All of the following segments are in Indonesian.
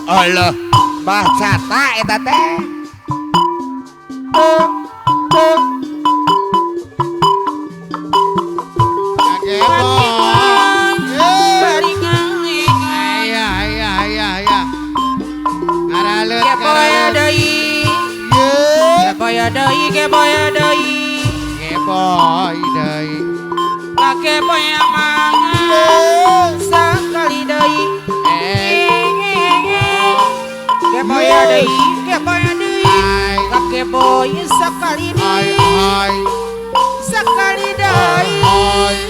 Allah bacata eta teh Keboy deui keboy deui keboy deui keboy amang sakali deui keboy deui keboy sakali deui sakali deui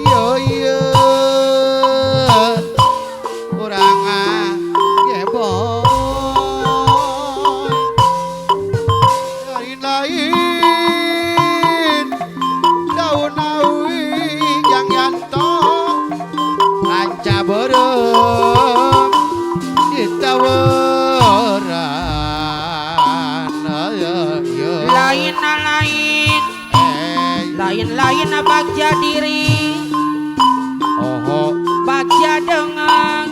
yo yo urang keboy lain daun awi yang yanto lanca borong ditawaran lain lain bagja diri oh bagja dengan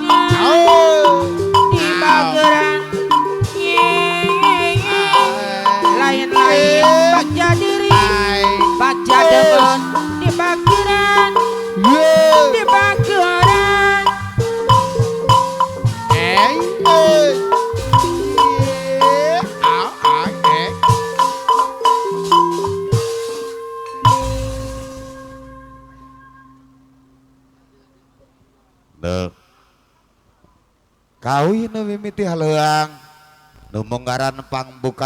di bageran lain bagja diri bagja dengan di bageran di bageran kawin mimiti haleuang nu munggaran pangbuka